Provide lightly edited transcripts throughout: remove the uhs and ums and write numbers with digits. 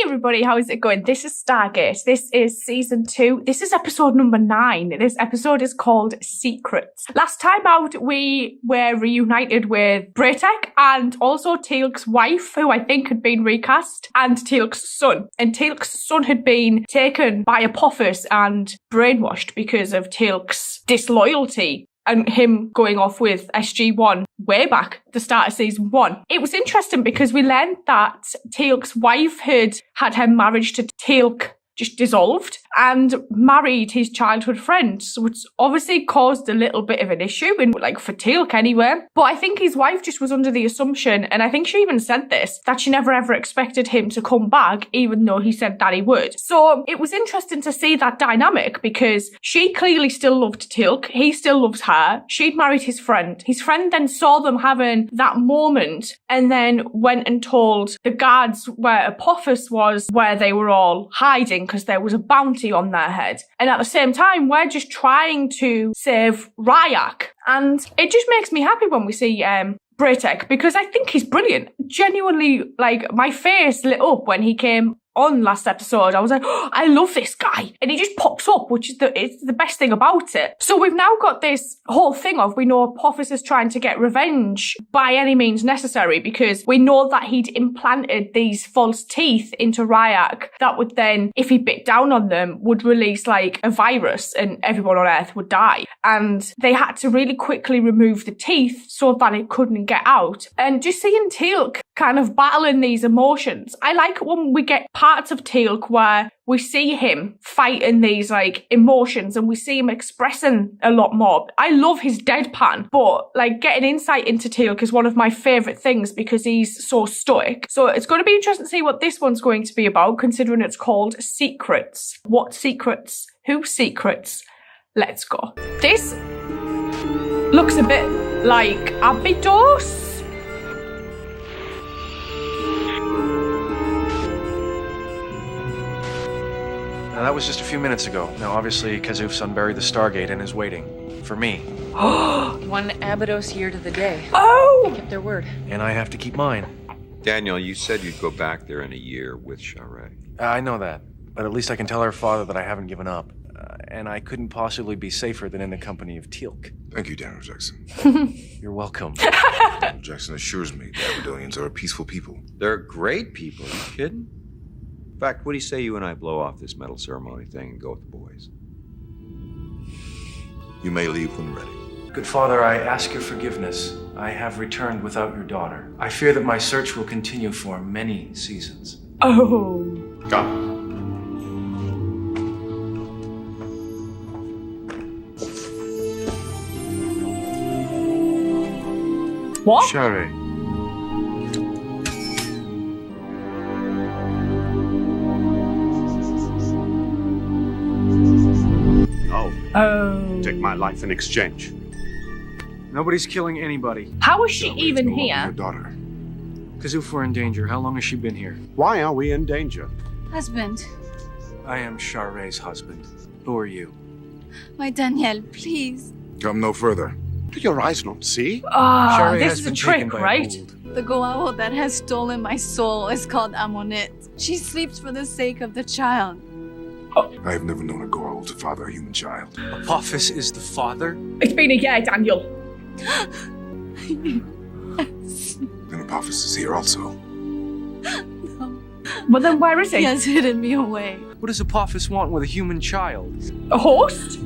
everybody, how is it going? This is Stargate. This is season 2. This is episode number 9. This episode is called Secrets. Last time out, we were reunited with Braytek and also Teal'c's wife, who I think had been recast, and Teal'c's son. And Teal'c's son had been taken by Apophis and brainwashed because of Teal'c's disloyalty and him going off with SG-1 way back at the start of season 1. It was interesting because we learned that Teal'c's wife had her marriage to Teal'c just dissolved and married his childhood friend, which obviously caused a little bit of an issue, for Teal'c anyway. But I think his wife just was under the assumption, and I think she even said this, that she never ever expected him to come back, even though he said that he would. So it was interesting to see that dynamic because she clearly still loved Teal'c, he still loves her, she'd married his friend. His friend then saw them having that moment and then went and told the guards where Apophis was, where they were all hiding, because there was a bounty on their head. And at the same time, we're just trying to save Ryak. And it just makes me happy when we see Braytek, because I think he's brilliant. Genuinely, my face lit up when he came on last episode. I was like, oh, I love this guy. And he just pops up, which is the best thing about it. So we've now got this whole thing of, we know Apophis is trying to get revenge by any means necessary, because we know that he'd implanted these false teeth into Ryak that would then, if he bit down on them, would release a virus and everyone on Earth would die. And they had to really quickly remove the teeth so that it couldn't get out. And just seeing Teal'c kind of battling these emotions. I like when we get parts of Teal'c where we see him fighting these emotions and we see him expressing a lot more. I love his deadpan, but getting insight into Teal'c is one of my favourite things because he's so stoic. So it's going to be interesting to see what this one's going to be about, considering it's called Secrets. What secrets? Whose secrets? Let's go. This looks a bit like Abydos. Now, that was just a few minutes ago. Now, obviously, Kazuf's unburied the Stargate and is waiting for me. One Abydos year to the day. Oh! They kept their word. And I have to keep mine. Daniel, you said you'd go back there in a year with Sharae. I know that, but at least I can tell her father that I haven't given up. And I couldn't possibly be safer than in the company of Teal'c. Thank you, Daniel Jackson. You're welcome. Daniel Jackson assures me the Aberdonians are a peaceful people. They're great people, are you kidding? In fact, what do you say you and I blow off this medal ceremony thing and go with the boys? You may leave when ready. Good father, I ask your forgiveness. I have returned without your daughter. I fear that my search will continue for many seasons. Oh. Come. What? Sharae. Oh. Take my life in exchange. Nobody's killing anybody. How is she Sharae even no longer here? your daughter. Kazuf, we're in danger. How long has she been here? Why are we in danger? Husband, I am Sharae's husband. Who are you? my Daniel, please. Come no further. Do your eyes not see? Sharae This has is a been taken trick, by right? Gould. The Goa'uld that has stolen my soul is called Amonit. She sleeps for the sake of the child. I have never known a Goa'uld to father a human child. Apophis is the father? It's been a year, Daniel. Then Apophis is here also. No. But then where is he? He has hidden me away. What does Apophis want with a human child? A host?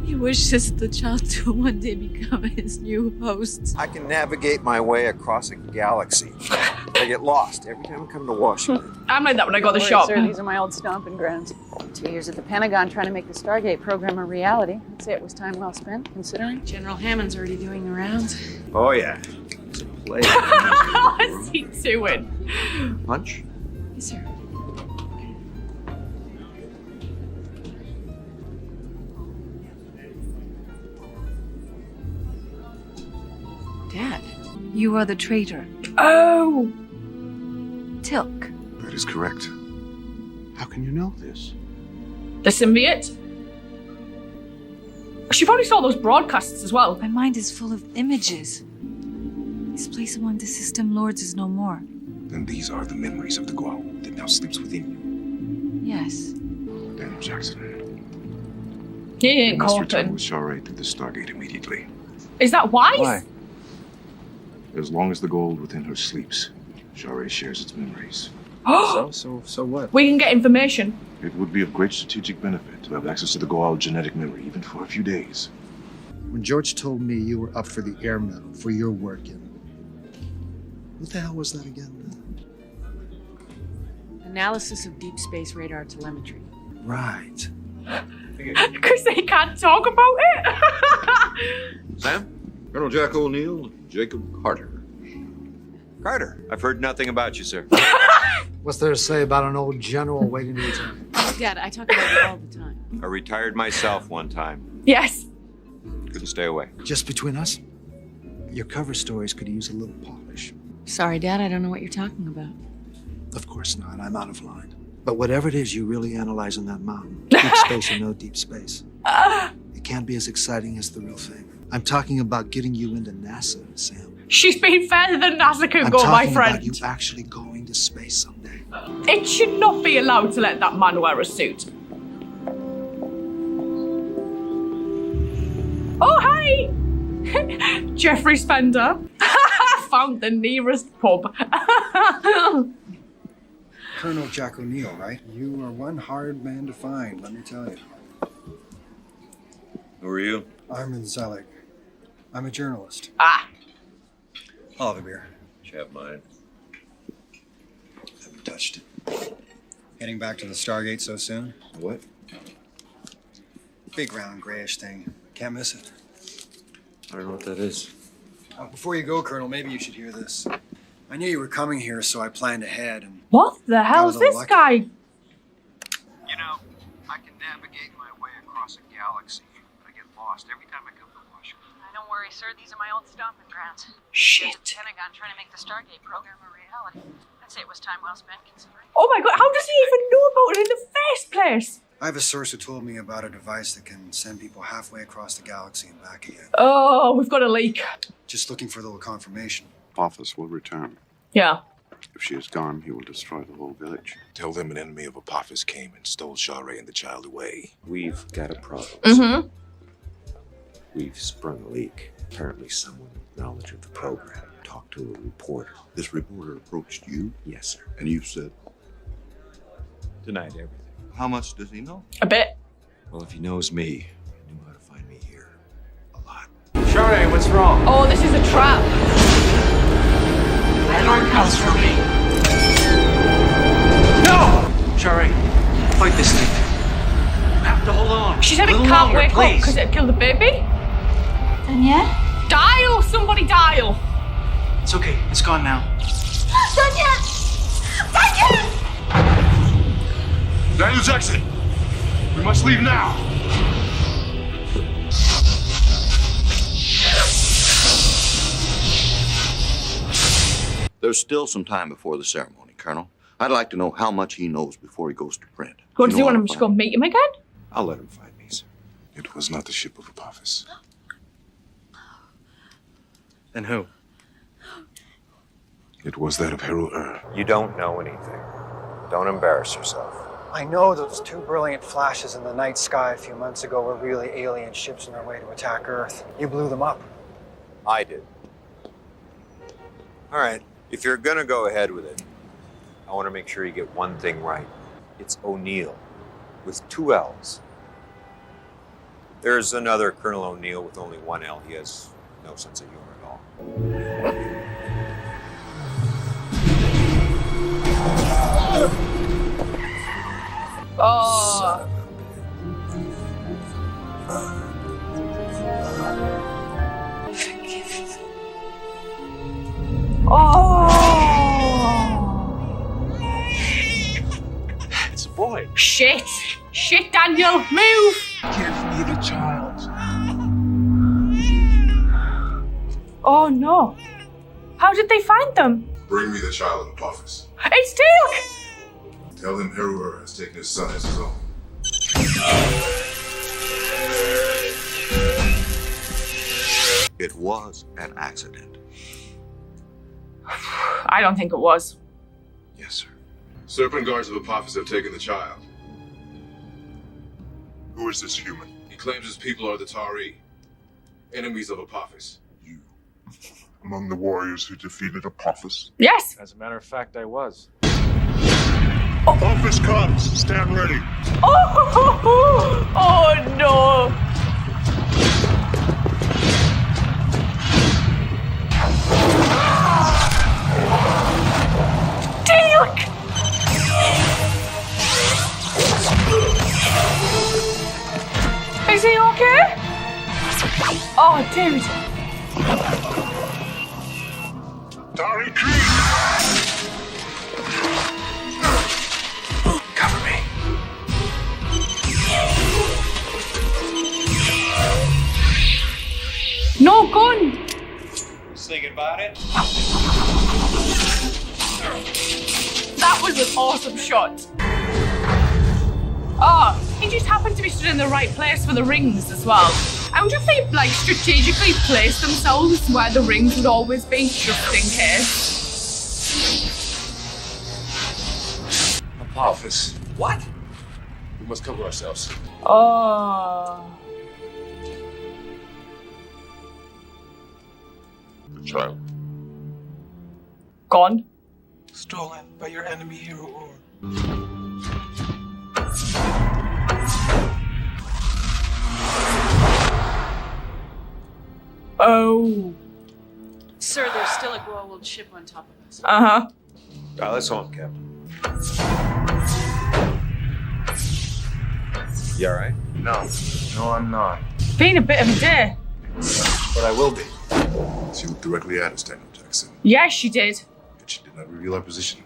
He wishes the child to one day become his new host. I can navigate my way across a galaxy. I get lost every time I come to Washington. I'm like that when I go to the Don't shop. worry, sir, these are my old stomping grounds. 2 years at the Pentagon trying to make the Stargate program a reality. I'd say it was time well spent, considering General Hammond's already doing the rounds. Oh, yeah. It's a play. What's he doing? Punch? Yes, sir. Dad, you are the traitor. Oh. Teal'c. That is correct. How can you know this? The symbiote? She probably saw those broadcasts as well. My mind is full of images. This place among the system lords is no more. Then these are the memories of the Gual that now sleeps within Yes. you. Daniel Jackson. He You ain't must return caught with Shara through the Stargate immediately. Is that wise? Why? As long as the gold within her sleeps, Shara shares its memories. So what? We can get information. It would be of great strategic benefit to have access to the Gual genetic memory, even for a few days. When George told me you were up for the air medal for your work in... What the hell was that again? Analysis of deep space radar telemetry. Right. Because they can't talk about it. Sam? Colonel Jack O'Neill, Jacob Carter. Carter, I've heard nothing about you, sir. What's there to say about an old general waiting to retire? Dad, I talk about it all the time. I retired myself one time. Yes. Couldn't stay away. Just between us, your cover stories could use a little polish. Sorry, Dad, I don't know what you're talking about. Of course not, I'm out of line. But whatever it is you really analyze in that mountain, deep space or no deep space, it can't be as exciting as the real thing. I'm talking about getting you into NASA, Sam. She's been further than NASA can I'm go, my talking friend. about you actually going to space someday. It should not be allowed to let that man wear a suit. Oh, hi! Jeffrey Spender. Found the nearest pub. Colonel Jack O'Neill, right? You are one hard man to find, let me tell you. Who are you? Armin Zelig. I'm a journalist. Ah. I'll have a beer. Have mine. Haven't touched it. Heading back to the Stargate so soon? What? Big round grayish thing. Can't miss it. I don't know what that is. Before you go, Colonel, maybe you should hear this. I knew you were coming here, so I planned ahead and... What the hell's little this lucky. guy? You know, I can navigate my way across a galaxy, but I get lost every time I come to Washington. Don't worry, sir. These are my old stomping grounds. Shit. The Pentagon trying to make the Stargate program a reality. I'd say it was time well spent considering. Oh my god, how does he even know about it in the first place? I have a source who told me about a device that can send people halfway across the galaxy and back again. Oh, we've got a leak. Just looking for a little confirmation. Apophis will return. Yeah. If she is gone, he will destroy the whole village. Tell them an enemy of Apophis came and stole Shara and the child away. We've got a problem. Mm-hmm. We've sprung a leak. Apparently someone with knowledge of the program talked to a reporter. This reporter approached you, Yes, sir. and you said, Denied everything. how much does he know? A bit. Well, if he knows me, he knew how to find me here. A lot. Shara, what's wrong? Oh, this is a trap. Landlord comes for me. No! Shara, fight this thing. You have to hold on. She said it A little can't longer, wake up please. because it killed the baby. Daniel? Dial! Somebody dial! It's okay. It's gone now. Daniel! Daniel! Daniel Jackson! We must leave now! There's still some time before the ceremony, Colonel. I'd like to know how much he knows before he goes to print. What You does he know want how him to to go find meet him again? I'll let him find me, sir. It was not the ship of Apophis. Then who? It was that of Heru-Ur. You don't know anything. Don't embarrass yourself. I know those two brilliant flashes in the night sky a few months ago were really alien ships on their way to attack Earth. You blew them up. I did. All right, if you're gonna go ahead with it, I want to make sure you get one thing right. It's O'Neill, with 2 L's. There's another Colonel O'Neill with only 1 L. He has no sense of humor at all. Oh. It's a boy. Shit. Shit, Daniel. Move. Give me the child. Oh no. How did they find them? Bring me the child of Apophis. It's Teal'c. Tell him Heru-Ur has taken his son as his own. It was an accident. I don't think it was. Yes, sir. Serpent guards of Apophis have taken the child. Who is this human? He claims his people are the Tari, enemies of Apophis. Among the warriors who defeated Apophis? Yes. As a matter of fact, I was. Apophis comes! Stand ready! Oh no! Teal'c! Is he okay? Oh, dude. Tari Creed! Cover me. No gun! Was thinking about it? That was an awesome shot. Oh, he just happened to be stood in the right place for the rings as well. I wonder if they like strategically placed themselves where the rings would always be, just in case. Apophis. What? We must cover ourselves. Oh. The child. Gone. Stolen by your enemy hero Or. Oh. Sir, there's still a Goa'uld ship on top of us. Uh-huh. Dial us home, Captain. You alright? No, I'm not. Been a bit of a day. But I will be. She looked directly at us, Daniel Jackson. Yes, she did. But she did not reveal our position.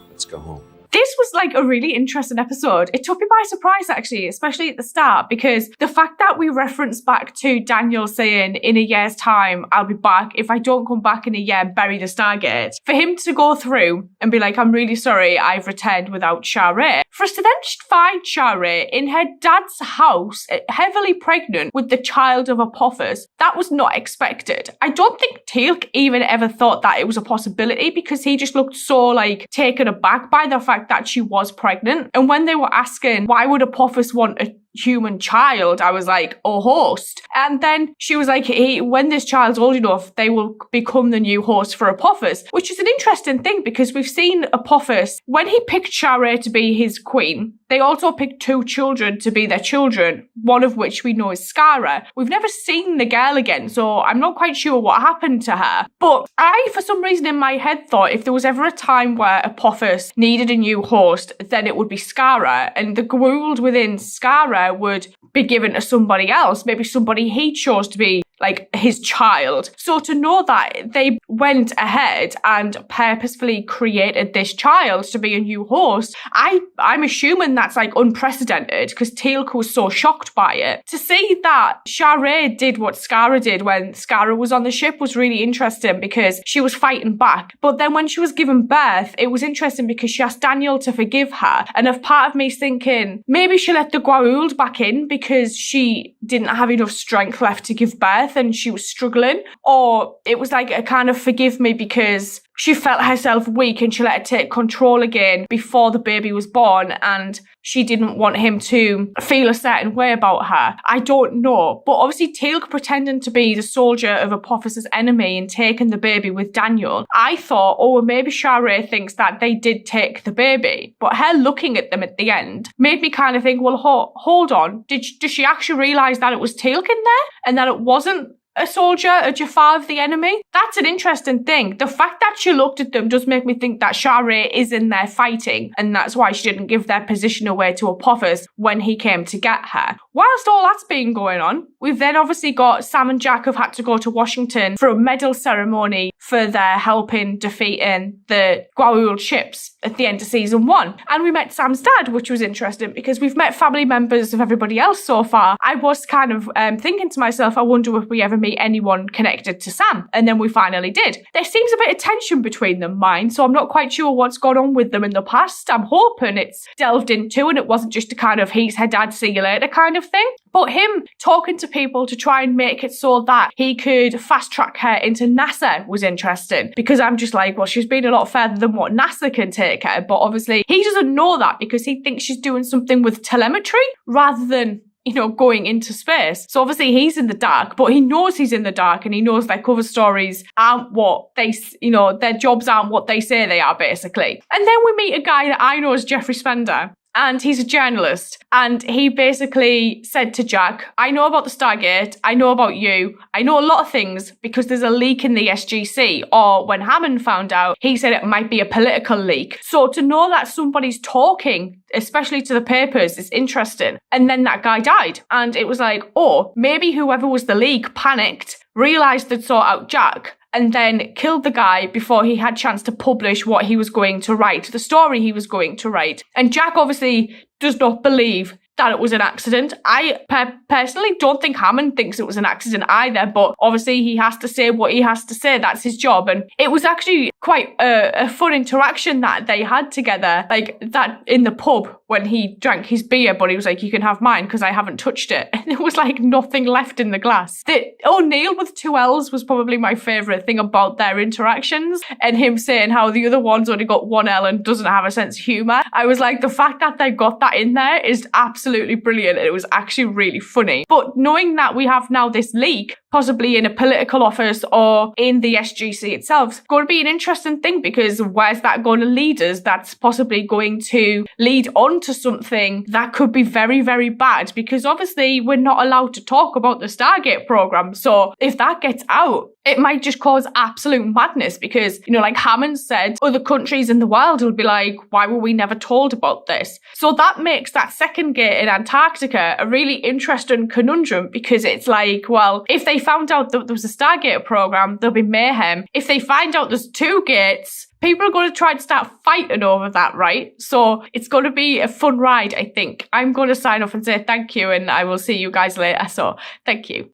Let's go home. This was like a really interesting episode. It took me by surprise, actually, especially at the start, because the fact that we referenced back to Daniel saying, in a year's time, I'll be back. If I don't come back in a year, bury the Stargate. For him to go through and be like, I'm really sorry, I've returned without Shara. For us to then find Shara in her dad's house, heavily pregnant with the child of Apophis, that was not expected. I don't think Teal'c even ever thought that it was a possibility, because he just looked so like taken aback by the fact that she was pregnant. And when they were asking, why would Apophis want a human child, I was like, oh, host. And then she was like, hey, when this child's old enough, they will become the new host for Apophis, which is an interesting thing, because we've seen Apophis, when he picked Shara to be his queen, they also picked 2 children to be their children, one of which we know is Skara. We've never seen the girl again, so I'm not quite sure what happened to her. But I, for some reason in my head, thought if there was ever a time where Apophis needed a new host, then it would be Skara, and the Goa'uld within Skara would be given to somebody else, maybe somebody he chose to be like his child. So to know that they went ahead and purposefully created this child to be a new host, I'm assuming that's like unprecedented, because Teal'c was so shocked by it. To see that Shara did what Skara did when Skara was on the ship was really interesting, because she was fighting back. But then when she was given birth, it was interesting because she asked Daniel to forgive her. And if part of me's thinking, maybe she let the Goa'uld back in because she didn't have enough strength left to give birth and she was struggling, or it was like a kind of forgive me because she felt herself weak and she let her take control again before the baby was born and she didn't want him to feel a certain way about her. I don't know. But obviously Teal'c pretending to be the soldier of Apophis's enemy and taking the baby with Daniel, I thought, oh, well, maybe Shara thinks that they did take the baby. But her looking at them at the end made me kind of think, well, hold on. Does she actually realise that it was Teal'c in there and that it wasn't a soldier, a Jafar of the enemy? That's an interesting thing. The fact that she looked at them does make me think that Shara is in there fighting, and that's why she didn't give their position away to Apophis when he came to get her. Whilst all that's been going on, we've then obviously got Sam and Jack have had to go to Washington for a medal ceremony for their help in defeating the Goa'uld ships at the end of season 1. And we met Sam's dad, which was interesting because we've met family members of everybody else so far. I was kind of thinking to myself, I wonder if we ever meet anyone connected to Sam. And then we finally did. There seems a bit of tension between them, so I'm not quite sure what's gone on with them in the past. I'm hoping it's delved into and it wasn't just a kind of he's her dad, see you later kind of of thing. But him talking to people to try and make it so that he could fast track her into NASA was interesting, because I'm just like, well, she's been a lot further than what NASA can take her. But obviously he doesn't know that because he thinks she's doing something with telemetry rather than, you know, going into space. So obviously he's in the dark, but he knows he's in the dark, and he knows their cover stories aren't what they, you know, their jobs aren't what they say they are, basically. And then we meet a guy that I know as Jeffrey Spender. And he's a journalist. And he basically said to Jack, I know about the Stargate. I know about you. I know a lot of things because there's a leak in the SGC. Or when Hammond found out, he said it might be a political leak. So to know that somebody's talking, especially to the papers, is interesting. And then that guy died. And it was like, oh, maybe whoever was the leak panicked, realised they'd sort out Jack, and then killed the guy before he had chance to publish what he was going to write, the story he was going to write. And Jack obviously does not believe that it was an accident. I personally don't think Hammond thinks it was an accident either, but obviously he has to say what he has to say. That's his job. And it was actually quite a fun interaction that they had together, like that in the pub when he drank his beer, but he was like, you can have mine because I haven't touched it. And there was like nothing left in the glass. O'Neill with 2 L's was probably my favourite thing about their interactions, and him saying how the other one's only got 1 L and doesn't have a sense of humour. I was like, the fact that they got that in there is absolutely brilliant. It was actually really funny. But knowing that we have now this leak, possibly in a political office or in the SGC itself, it's going to be an interesting thing, because where's that going to lead us? That's possibly going to lead on to something that could be very, very bad, because obviously we're not allowed to talk about the Stargate program. So if that gets out, it might just cause absolute madness, because, you know, like Hammond said, other countries in the world will be like, why were we never told about this? So that makes that second gate in Antarctica a really interesting conundrum, because it's like, well, if they found out that there was a Stargate program, there'll be mayhem. If they find out there's 2 gates, people are going to try and start fighting over that, right? So it's going to be a fun ride, I think. I'm going to sign off and say thank you, and I will see you guys later. So thank you.